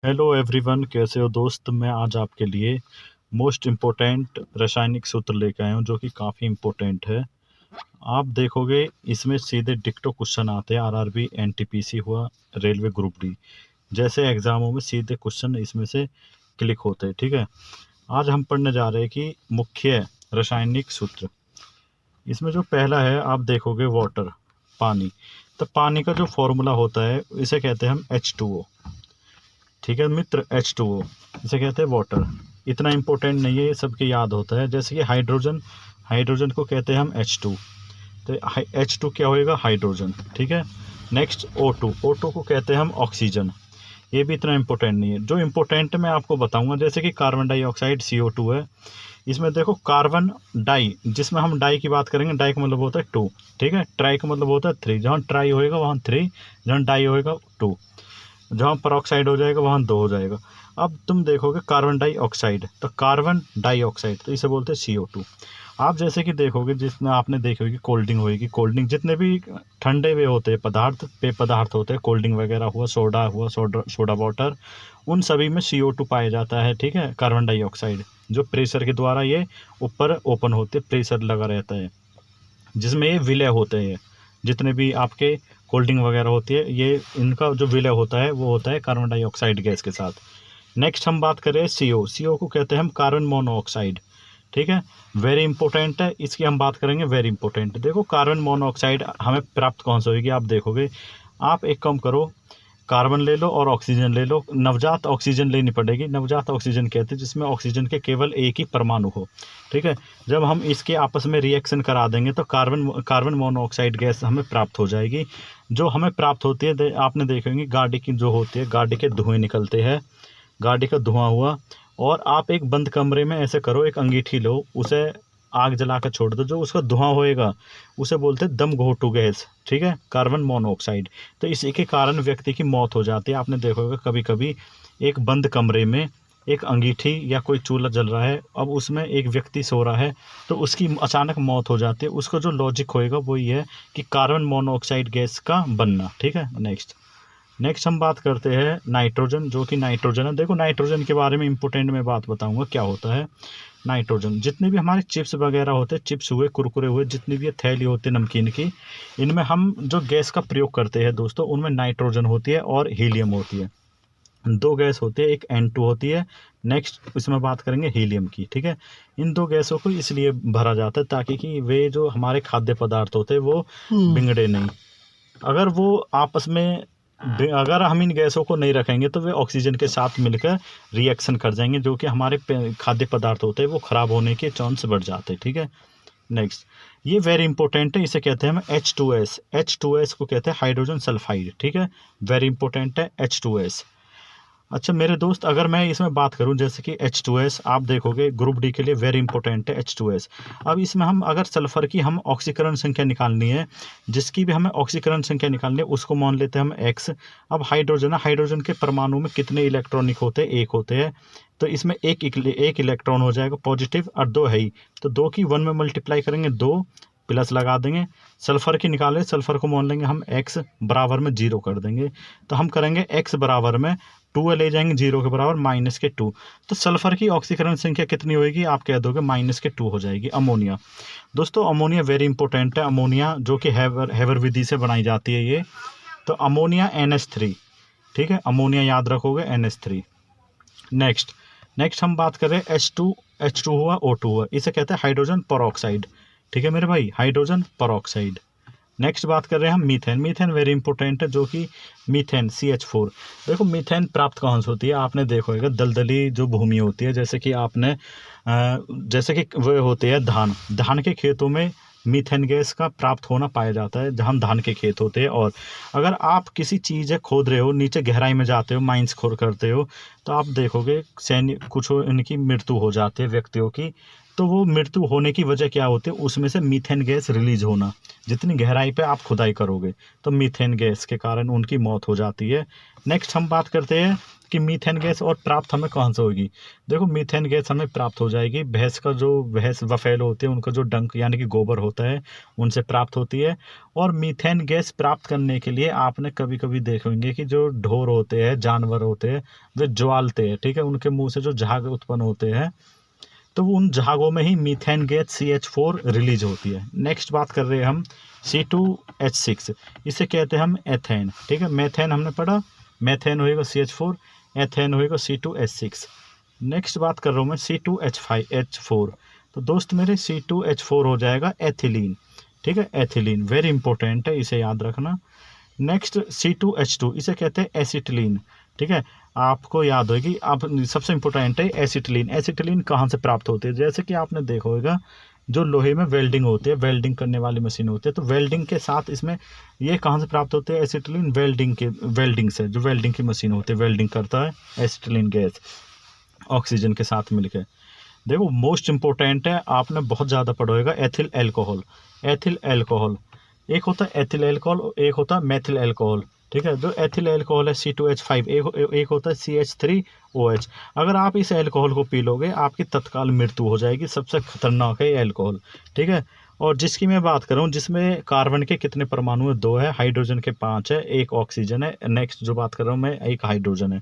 Hello everyone, कैसे हो दोस्त। मैं आज आपके लिए मोस्ट इम्पोर्टेंट रासायनिक सूत्र लेकर आया हूँ जो कि काफ़ी इम्पोर्टेंट है। आप देखोगे इसमें सीधे डिक्टो क्वेश्चन आते हैं। आरआरबी, एनटीपीसी हुआ, रेलवे ग्रुप डी जैसे एग्जामों में सीधे क्वेश्चन इसमें से क्लिक होते हैं। ठीक है, आज हम पढ़ने जा रहे हैं कि मुख्य रासायनिक सूत्र। इसमें जो पहला है आप देखोगे वाटर, पानी। तो पानी का जो फॉर्मूला होता है इसे कहते हैं हम H2O। ठीक है मित्र, H2O इसे कहते हैं वाटर। इतना इम्पोर्टेंट नहीं है, ये सबके याद होता है। जैसे कि हाइड्रोजन, हाइड्रोजन को कहते हैं हम H2। तो H2 क्या होएगा, हाइड्रोजन। ठीक है। नेक्स्ट O2, O2 को कहते हैं हम ऑक्सीजन। ये भी इतना इम्पोर्टेंट नहीं है। जो इम्पोर्टेंट मैं आपको बताऊंगा, जैसे कि कार्बन डाइऑक्साइड CO2 है। इसमें देखो कार्बन डाई, जिसमें हम डाई की बात करेंगे, डाई का मतलब होता है टू। ठीक है, ट्राई का मतलब होता है थ्री। जहाँ ट्राई होएगा वहाँ थ्री, जहाँ डाई होएगा टू, जहाँ परऑक्साइड हो जाएगा वहाँ दो हो जाएगा। अब तुम देखोगे कार्बन डाइऑक्साइड, तो कार्बन डाइऑक्साइड तो इसे बोलते हैं CO2। आप जैसे कि देखोगे, जिसमें आपने देखी होगी कोल्ड ड्रिंक होगी, कोल्ड ड्रिंक जितने भी ठंडे वे होते हैं पदार्थ, पेय पदार्थ होते हैं, कोल्ड ड्रिंक वगैरह हुआ, सोडा हुआ, सोडा वाटर, उन सभी में CO2 पाया जाता है। ठीक है, कार्बन डाइऑक्साइड जो प्रेशर के द्वारा ये ऊपर ओपन होते, प्रेशर लगा रहता है, जिसमें ये विलय होते हैं। जितने भी आपके कोल्ड ड्रिंक वगैरह होती है, ये इनका जो विलय होता है वो होता है कार्बन डाइऑक्साइड गैस के साथ। नेक्स्ट हम बात करें CO को कहते हैं हम कार्बन मोनोऑक्साइड। ठीक है, वेरी इंपॉर्टेंट है, इसकी हम बात करेंगे। वेरी इंपॉर्टेंट, देखो कार्बन मोनोऑक्साइड हमें प्राप्त कौन से होगी। आप देखोगे, आप एक काम करो, कार्बन ले लो और ऑक्सीजन ले लो। नवजात ऑक्सीजन लेनी पड़ेगी। नवजात ऑक्सीजन कहते हैं जिसमें ऑक्सीजन के केवल एक ही परमाणु हो। ठीक है, जब हम इसके आपस में रिएक्शन करा देंगे तो कार्बन कार्बन मोनोऑक्साइड गैस हमें प्राप्त हो जाएगी। जो हमें प्राप्त होती है, आपने देखेंगे गाड़ी की जो होती है, गाड़ी के धुएँ निकलते हैं, गाड़ी का धुआं हुआ। और आप एक बंद कमरे में ऐसे करो, एक अंगीठी लो, उसे आग जला कर छोड़ दो, जो उसका धुआं होएगा उसे बोलते हैं दम घोटू गैस। ठीक है, कार्बन मोनोऑक्साइड। तो इसी के कारण व्यक्ति की मौत हो जाती है। आपने देखा होगा कभी कभी एक बंद कमरे में एक अंगीठी या कोई चूल्हा जल रहा है, अब उसमें एक व्यक्ति सो रहा है, तो उसकी अचानक मौत हो जाती है। उसका जो लॉजिक होएगा वो ये है कि कार्बन मोनोऑक्साइड गैस का बनना। ठीक है। नेक्स्ट हम बात करते हैं नाइट्रोजन, जो कि नाइट्रोजन है। देखो नाइट्रोजन के बारे में इंपॉर्टेंट मैं बात बताऊंगा क्या होता है नाइट्रोजन। जितने भी हमारे चिप्स वगैरह होते हैं, चिप्स हुए, कुरकुरे हुए, जितनी भी ये थैली होती है नमकीन की, इनमें हम जो गैस का प्रयोग करते हैं दोस्तों, उनमें नाइट्रोजन होती है और हीलियम होती है। दो गैस होती है, एक N2 होती है। नेक्स्ट इसमें बात करेंगे हीलियम की। ठीक है, इन दो गैसों को इसलिए भरा जाता है ताकि कि वे जो हमारे खाद्य पदार्थ होते हैं वो बिगड़े नहीं। अगर वो आपस में अगर हम इन गैसों को नहीं रखेंगे तो वे ऑक्सीजन के साथ मिलकर रिएक्शन कर जाएंगे, जो कि हमारे खाद्य पदार्थ होते हैं वो खराब होने के चांस बढ़ जाते हैं। ठीक है। नेक्स्ट, ये वेरी इंपॉर्टेंट है, इसे कहते हैं हम H2S। H2S को कहते हैं हाइड्रोजन सल्फाइड। ठीक है, वेरी इंपॉर्टेंट है H2S। अच्छा मेरे दोस्त, अगर मैं इसमें बात करूं जैसे कि H2S, आप देखोगे ग्रुप डी के लिए वेरी इंपॉर्टेंट है H2S। अब इसमें हम अगर सल्फर की हम ऑक्सीकरण संख्या निकालनी है, जिसकी भी हमें ऑक्सीकरण संख्या निकालनी है, उसको मान लेते हैं हम X। अब हाइड्रोजन है, हाइड्रोजन के परमाणु में कितने इलेक्ट्रॉनिक होते हैं, एक होते हैं। तो इसमें एक इलेक्ट्रॉन हो जाएगा पॉजिटिव, और दो है ही, तो दो की वन में मल्टीप्लाई करेंगे, दो प्लस लगा देंगे। सल्फर की निकालें, सल्फर को मान लेंगे हम X बराबर में 0 कर देंगे। तो हम करेंगे X बराबर में 2 ले जाएंगे 0 के बराबर, -2। तो सल्फर की ऑक्सीकरण संख्या कितनी होगी, आप कह दोगे -2 हो जाएगी। अमोनिया, दोस्तों अमोनिया वेरी इंपॉर्टेंट है। अमोनिया जो कि हैवर विधि से बनाई जाती है ये, तो अमोनिया NH3। ठीक है, अमोनिया याद रखोगे NH3। नेक्स्ट हम बात करें H2 हुआ, O2 हुआ, इसे कहते हैं हाइड्रोजन परऑक्साइड। ठीक है मेरे भाई, हाइड्रोजन परऑक्साइड। नेक्स्ट बात कर रहे हैं हम मीथेन। मीथेन वेरी इंपॉर्टेंट है, जो कि मीथेन CH4। देखो मीथेन प्राप्त कहाँ से होती है, आपने देखा होगा दलदली जो भूमि होती है, जैसे कि आपने जैसे कि वो होते हैं धान के खेतों में मीथेन गैस का प्राप्त होना पाया जाता है, जहाँ धान के खेत होते हैं। और अगर आप किसी चीज़ खोद रहे हो, नीचे गहराई में जाते हो, माइंस खोद करते हो, तो आप देखोगे सैनिक कुछ इनकी मृत्यु हो जाती है व्यक्तियों की। तो वो मृत्यु होने की वजह क्या होती है, उसमें से मीथेन गैस रिलीज होना। जितनी गहराई पे आप खुदाई करोगे तो मीथेन गैस के कारण उनकी मौत हो जाती है। नेक्स्ट हम बात करते हैं कि मीथेन गैस और प्राप्त हमें कहाँ से होगी। देखो मीथेन गैस हमें प्राप्त हो जाएगी भैंस बफेलो होते हैं उनका जो डंक यानी कि गोबर होता है उनसे प्राप्त होती है। और मीथेन गैस प्राप्त करने के लिए आपने कभी कभी देखेंगे कि जो ढोर होते हैं, जानवर होते हैं, वे ज्वालते हैं, ठीक है, उनके मुंह से जो झाग उत्पन्न होते हैं, तो उन झागों में ही मीथेन गैस CH4 रिलीज होती है। नेक्स्ट बात कर रहे हैं हम C2H6, इसे कहते हैं हम एथेन, ठीक है। मेथेन हमने पढ़ा, मेथेन होएगा CH4, एथेन होएगा C2H6। नेक्स्ट बात कर रहा हूँ मैं C2H4, तो दोस्त मेरे C2H4 हो जाएगा एथिलीन, ठीक है, एथिलीन वेरी इंपॉर्टेंट है, इसे याद रखना। नेक्स्ट C2H2, इसे कहते हैं एसिटिलीन, ठीक है, आपको याद होगी। आप सबसे इंपॉर्टेंट है एसिटिलीन। एसिटिलीन कहाँ से प्राप्त होती है, जैसे कि आपने देखा होगा जो लोहे में वेल्डिंग होती है, वेल्डिंग करने वाली मशीन होती है, तो वेल्डिंग के साथ इसमें ये कहाँ से प्राप्त होते हैं एसिटिलीन, वेल्डिंग से, जो वेल्डिंग की मशीन होती है, वेल्डिंग करता है एसिटिलीन गैस ऑक्सीजन के साथ मिलकर। देखो मोस्ट इंपॉर्टेंट है, आपने बहुत ज़्यादा पढ़ा होगा एथिल एल्कोहल। एथिल एल्कोहल एक होता है एथिल एल्कोहल, एक होता है मेथिल एल्कोहल, ठीक है। जो एथिल एल्कोहल है C2H5, एक होता है CH3OH। अगर आप इस एल्कोहल को पी लोगे आपकी तत्काल मृत्यु हो जाएगी, सबसे खतरनाक है ये एल्कोहल, ठीक है। और जिसकी मैं बात कर रहा हूँ जिसमें कार्बन के कितने परमाणु है, 2 है, हाइड्रोजन के 5 है, एक ऑक्सीजन है। नेक्स्ट जो बात कर रहा हूँ मैं, एक हाइड्रोजन है।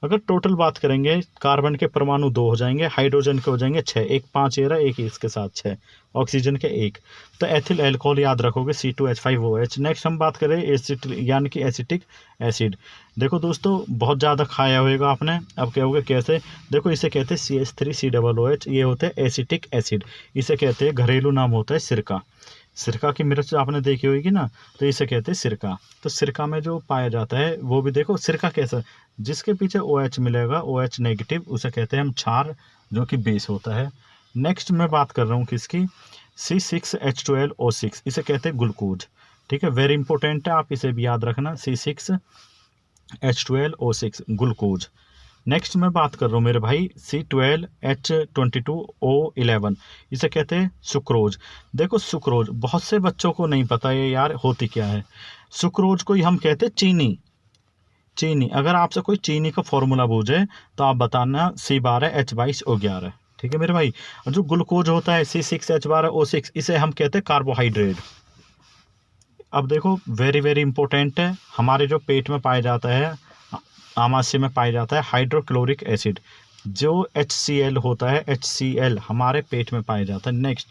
अगर टोटल बात करेंगे कार्बन के परमाणु 2 हो जाएंगे, हाइड्रोजन के हो जाएंगे 6, एक 5 ये रहा, एक इसके साथ 6, ऑक्सीजन के 1। तो एथिल एल्कोहल याद रखोगे C2H5OH। नेक्स्ट हम बात करें एसिड यानी कि एसिटिक एसिड। देखो दोस्तों बहुत ज़्यादा खाया होगा आपने, अब कहोगे कैसे, देखो इसे कहते हैं CH3COOH, ये होते हैं एसिटिक एसिड, इसे कहते हैं, घरेलू नाम होता है सिरका। सिरका की मिर्च आपने देखी होगी ना, तो इसे कहते हैं सिरका। तो सिरका में जो पाया जाता है वो भी देखो सिरका कैसा, जिसके पीछे OH मिलेगा, OH नेगेटिव, उसे कहते हैं हम क्षार, जो कि बेस होता है। नेक्स्ट मैं बात कर रहा हूँ किसकी, C6H12O6, इसे कहते हैं ग्लूकोज, ठीक है, वेरी इंपॉर्टेंट है, आप इसे भी याद रखना, C6H12O6 ग्लूकोज। नेक्स्ट मैं बात कर रहा हूँ मेरे भाई C12H22O11, इसे कहते हैं सुक्रोज। देखो सुक्रोज बहुत से बच्चों को नहीं पता ये यार होती क्या है। सुक्रोज को ही हम कहते हैं चीनी। चीनी, अगर आपसे कोई चीनी का फॉर्मूला पूछे तो आप बताना C12H22O11, ठीक है मेरे भाई। और जो ग्लूकोज होता है C6H12O6, इसे हम कहते हैं कार्बोहाइड्रेट। अब देखो वेरी वेरी इंपॉर्टेंट है, हमारे जो पेट में पाया जाता है, आमाशय में पाया जाता है हाइड्रोक्लोरिक एसिड, जो HCl होता है, HCl हमारे पेट में पाया जाता है। नेक्स्ट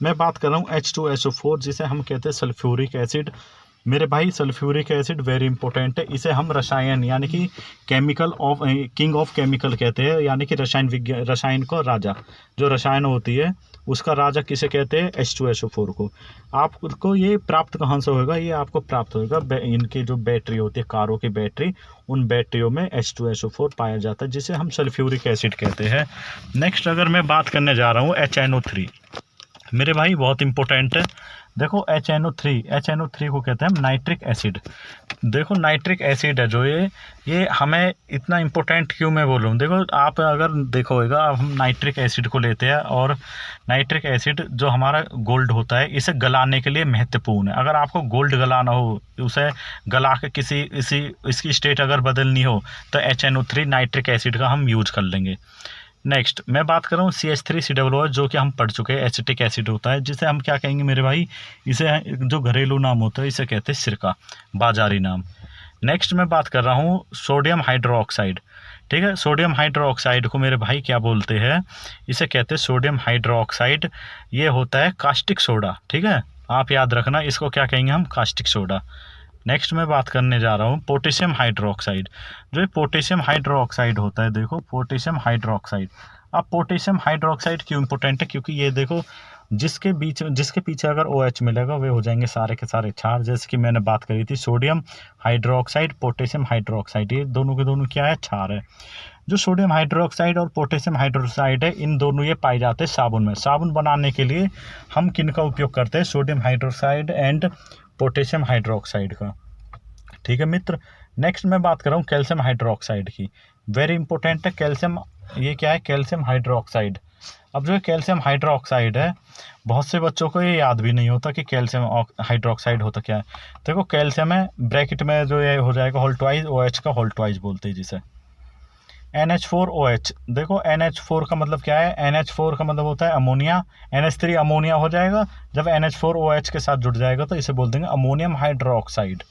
मैं बात कर रहा हूँ H2SO4, जिसे हम कहते हैं सल्फ्यूरिक एसिड। मेरे भाई सल्फ्यूरिक एसिड वेरी इंपॉर्टेंट है, इसे हम रसायन यानी कि किंग ऑफ केमिकल कहते हैं, यानी कि रसायन को राजा, जो रसायन होती है उसका राजा किसे कहते हैं, H2SO4 को। आपको ये प्राप्त कहाँ से होगा, ये आपको प्राप्त होगा इनकी जो बैटरी होती है, कारों की बैटरी, उन बैटरियों में H2SO4 पाया जाता है, जिसे हम सल्फ्यूरिक एसिड कहते हैं। नेक्स्ट अगर मैं बात करने जा रहा हूँ HNO3, मेरे भाई बहुत इंपॉर्टेंट है। देखो HNO3 को कहते हैं हम नाइट्रिक एसिड। देखो नाइट्रिक एसिड है जो ये हमें इतना इंपॉर्टेंट क्यों मैं बोलूँ, देखो आप अगर देखोगे हम नाइट्रिक एसिड को लेते हैं, और नाइट्रिक एसिड जो हमारा गोल्ड होता है इसे गलाने के लिए महत्वपूर्ण है। अगर आपको गोल्ड गलाना हो, उसे गला के इसकी स्टेट अगर बदलनी हो, तो HNO3 नाइट्रिक एसिड का हम यूज कर लेंगे। नेक्स्ट मैं बात कर रहा हूँ CH3COOH, जो कि हम पढ़ चुके हैं, एसिटिक एसिड होता है, जिसे हम क्या कहेंगे मेरे भाई, इसे जो घरेलू नाम होता है इसे कहते हैं सिरका, बाजारी नाम। नेक्स्ट मैं बात कर रहा हूँ सोडियम हाइड्रोक्साइड, ठीक है। सोडियम हाइड्रोक्साइड को मेरे भाई क्या बोलते हैं, इसे कहते हैं सोडियम हाइड्रोक्साइड, ये होता है कास्टिक सोडा, ठीक है, आप याद रखना इसको क्या कहेंगे हम, कास्टिक सोडा। नेक्स्ट मैं बात करने जा रहा हूँ पोटेशियम हाइड्रोक्साइड। जो पोटेशियम हाइड्रोक्साइड होता है, देखो पोटेशियम हाइड्रोक्साइड, अब पोटेशियम हाइड्रोक्साइड क्यों इंपॉर्टेंट है, क्योंकि ये देखो जिसके पीछे अगर OH मिलेगा वे हो जाएंगे सारे के सारे क्षार, जैसे कि मैंने बात करी थी सोडियम हाइड्रोक्साइड, पोटेशियम हाइड्रोक्साइड, ये दोनों के दोनों क्या है, क्षार है। जो सोडियम हाइड्रोक्साइड और पोटेशियम हाइड्रोक्साइड है, इन दोनों ये पाए जाते हैं साबुन में। साबुन बनाने के लिए हम किन का उपयोग करते हैं, sodium hydroxide and potassium hydroxide का, ठीक है मित्र। नेक्स्ट मैं बात कर रहा हूँ कैल्शियम हाइड्रोक्साइड की, वेरी इंपॉर्टेंट है कैल्शियम, ये क्या है, कैल्शियम हाइड्रोक्साइड। अब जो कैल्शियम हाइड्रोक्साइड है, बहुत से बच्चों को ये याद भी नहीं होता कि कैल्शियम हाइड्रोक्साइड होता क्या है। देखो कैल्शियम है, ब्रैकेट में जो ये हो जाएगा होल ट्वाइस, OH का होल ट्वाइस बोलते हैं जिसे। NH4OH, देखो NH4 का मतलब क्या है, NH4 का मतलब होता है अमोनिया, NH3 अमोनिया हो जाएगा, जब NH4OH के साथ जुड़ जाएगा तो इसे बोल देंगे अमोनियम हाइड्रोक्साइड।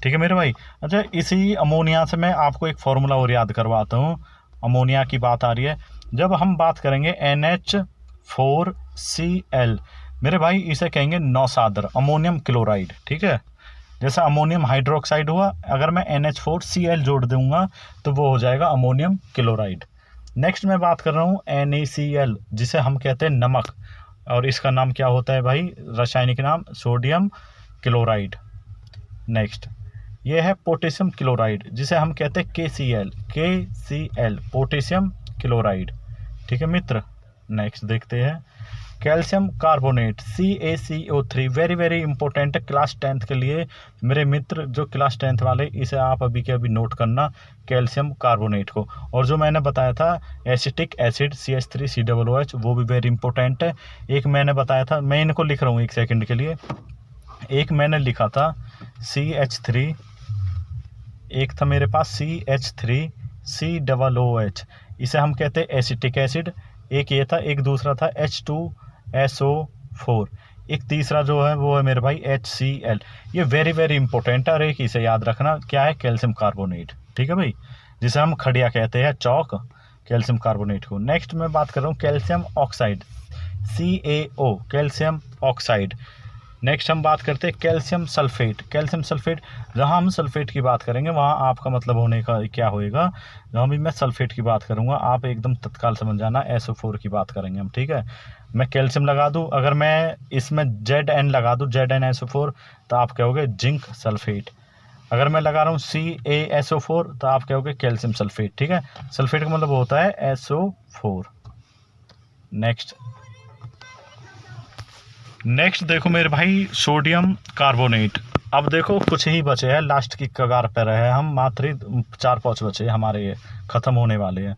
ठीक है मेरे भाई। अच्छा, इसी अमोनिया से मैं आपको एक फॉर्मूला और याद करवाता हूँ। अमोनिया की बात आ रही है, जब हम बात करेंगे NH4Cl, मेरे भाई इसे कहेंगे नौसादर अमोनियम क्लोराइड। ठीक है, जैसा अमोनियम हाइड्रोक्साइड हुआ, अगर मैं NH4Cl जोड़ दूंगा तो वो हो जाएगा अमोनियम क्लोराइड। नेक्स्ट मैं बात कर रहा हूँ NaCl, जिसे हम कहते हैं नमक, और इसका नाम क्या होता है भाई, रासायनिक नाम सोडियम क्लोराइड। नेक्स्ट ये है पोटेशियम क्लोराइड, जिसे हम कहते हैं KCl, पोटेशियम क्लोराइड। ठीक है मित्र। नेक्स्ट देखते हैं calcium carbonate, CaCO3, very very important है क्लास 10th के लिए मेरे मित्र, जो क्लास 10th वाले, इसे आप अभी के अभी नोट करना कैल्शियम कार्बोनेट को। और जो मैंने बताया था एसिटिक एसिड CH3COOH, वो भी वेरी इंपॉर्टेंट है। एक मैंने बताया था, मैं इनको लिख रहा हूँ एक सेकंड के लिए। एक मैंने लिखा था CH3, एक था मेरे पास CH3COOH, इसे हम कहते हैं एसिटिक एसिड। एक ये था, एक दूसरा था H2SO4, एक तीसरा जो है वो है मेरे भाई HCl। ये वेरी वेरी इंपॉर्टेंट है, और एक इसे याद रखना क्या है, कैल्शियम कार्बोनेट। ठीक है भाई, जिसे हम खड़िया कहते हैं, चौक, कैल्शियम कार्बोनेट को। नेक्स्ट मैं बात कर रहा हूँ calcium oxide, CaO, calcium oxide. Next हम बात करते हैं कैल्शियम सल्फेट। कैल्शियम सल्फेट, जहाँ हम सल्फेट की बात करेंगे वहाँ आपका मतलब होने का क्या होएगा, जहाँ भी मैं सल्फेट की बात करूँगा आप एकदम तत्काल समझ जाना SO4 की बात करेंगे हम। ठीक है, मैं कैल्शियम लगा दूँ, अगर मैं इसमें Zn लगा दूँ, ZnSO4, तो आप कहोगे जिंक सल्फेट। अगर मैं लगा रहा हूँ CaSO4 तो आप कहोगे कैल्शियम सल्फेट। ठीक है, सल्फेट का मतलब होता है SO4। नेक्स्ट देखो मेरे भाई सोडियम कार्बोनेट। अब देखो कुछ ही बचे हैं, लास्ट की कगार पर रहे हम, मात्र 4-5 बचे हमारे, ये ख़त्म होने वाले हैं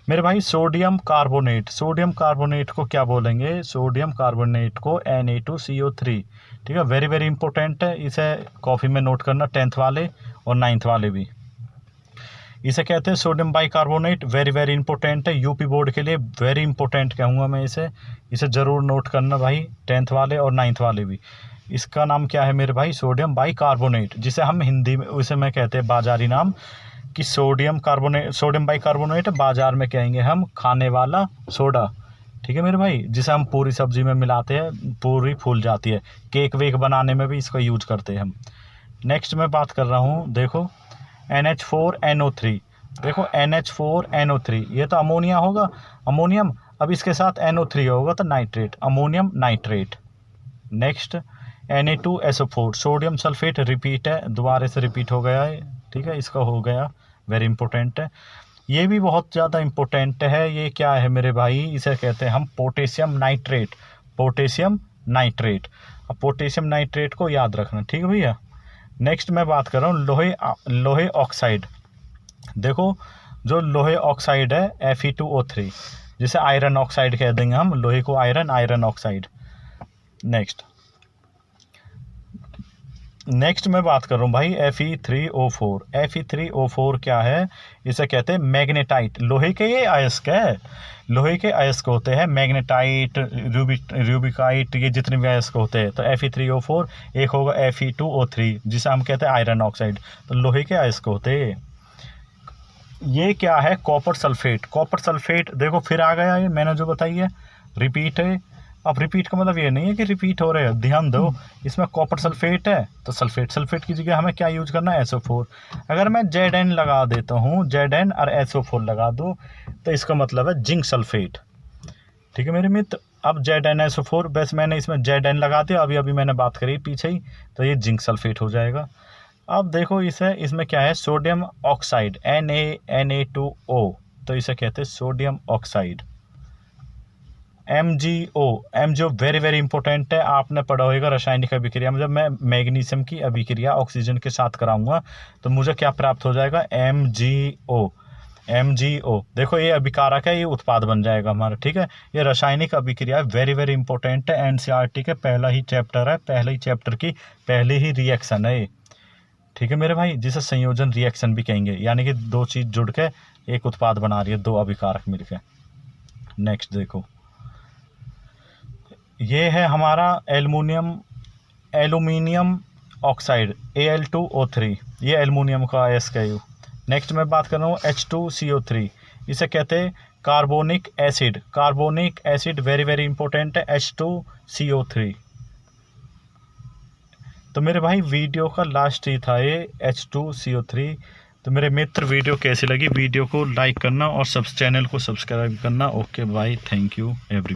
मेरे भाई। सोडियम कार्बोनेट, सोडियम कार्बोनेट को क्या बोलेंगे, सोडियम कार्बोनेट को Na2CO3। ठीक है, वेरी वेरी इंपॉर्टेंट है, इसे कॉपी में नोट करना 10th वाले और 9th वाले भी। इसे कहते हैं sodium bicarbonate, very very important है, यूपी बोर्ड के लिए वेरी इंपॉर्टेंट कहूँगा मैं इसे। इसे ज़रूर नोट करना भाई, 10th वाले और 9th वाले भी। इसका नाम क्या है मेरे भाई, सोडियम बाइकार्बोनेट, जिसे हम हिंदी में उसे मैं कहते हैं बाजारी नाम कि सोडियम कार्बोनेट, सोडियम बाइकार्बोनेट, बाजार में कहेंगे हम खाने वाला सोडा। ठीक है मेरे भाई, जिसे हम पूरी सब्जी में मिलाते हैं, पूरी फूल जाती है, केक वेक बनाने में भी इसका यूज करते हैं हम। नेक्स्ट मैं बात कर रहा हूँ, देखो NH4NO3, देखो NH4NO3, ये तो अमोनिया होगा, अमोनियम, अब इसके साथ NO3 होगा तो nitrate, ammonium nitrate. Next Na2SO4, sodium sulphate, repeat है, दोबारा से रिपीट हो गया है। ठीक है, इसका हो गया, वेरी इंपॉर्टेंट है। ये भी बहुत ज़्यादा इंपॉर्टेंट है, ये क्या है मेरे भाई, इसे कहते हैं हम पोटेशियम नाइट्रेट, पोटेशियम नाइट्रेट। अब पोटेशियम नाइट्रेट को याद रखना, ठीक है भैया। नेक्स्ट मैं बात कर रहा हूँ लोहे ऑक्साइड। देखो जो लोहे ऑक्साइड है Fe2O3, जिसे आयरन ऑक्साइड कह देंगे हम, लोहे को आयरन ऑक्साइड। नेक्स्ट मैं बात कर रहा हूँ भाई Fe3O4। Fe3O4 क्या है, इसे कहते हैं मैग्नेटाइट, लोहे के ये अयस्क है, लोहे के अयस्क होते हैं, मैग्नेटाइट, रूबिकाइट, ये जितने भी अयस्क होते हैं। तो Fe3O4, एक होगा Fe2O3, जिसे हम कहते हैं आयरन ऑक्साइड, तो लोहे के अयस्क होते हैं। ये क्या है, कॉपर सल्फेट। कॉपर सल्फेट देखो फिर आ गया, ये मैंने जो बताई है, रिपीट है। अब रिपीट का मतलब ये नहीं है कि रिपीट हो रहे हैं, ध्यान दो, इसमें कॉपर सल्फेट है तो सल्फेट की जगह हमें क्या यूज करना है, SO4। अगर मैं Zn लगा देता हूँ, Zn और SO4 लगा दूँ, तो इसका मतलब है जिंक सल्फेट। ठीक है मेरे मित्र, अब ZnSO4, बस मैंने इसमें Zn लगा दिया, अभी मैंने बात करी पीछे ही, तो ये जिंक सल्फेट हो जाएगा। अब देखो इसमें क्या है, सोडियम ऑक्साइड, Na2O, तो इसे कहते हैं sodium oxide. MgO very very important है, आपने पढ़ा होगा रासायनिक अभिक्रिया में, जब मैं मैग्नीशियम की अभिक्रिया ऑक्सीजन के साथ कराऊंगा तो मुझे क्या प्राप्त हो जाएगा, MgO। MgO, देखो ये अभिकारक है, ये उत्पाद बन जाएगा हमारा, ठीक है। ये रासायनिक अभिक्रिया है, वेरी वेरी इंपॉर्टेंट है, NCERT के पहला ही चैप्टर है, पहले ही चैप्टर की पहली ही रिएक्शन है ये, ठीक है मेरे भाई, जिसे संयोजन रिएक्शन भी कहेंगे, यानी कि दो चीज जुड़ के एक उत्पाद बना रही है, दो अभिकारक मिलके। नेक्स्ट देखो, ये है हमारा एल्यूमिनियम ऑक्साइड Al2O3, ये एल्यूमिनियम का SKU। नेक्स्ट मैं बात कर रहा हूँ H2CO3, इसे कहते हैं carbonic acid, carbonic acid very very important है, H2CO3। तो मेरे भाई वीडियो का लास्ट ही था ये H2CO3। तो मेरे मित्र वीडियो कैसी लगी, वीडियो को लाइक करना और चैनल को सब्सक्राइब करना। Okay bye, thank you every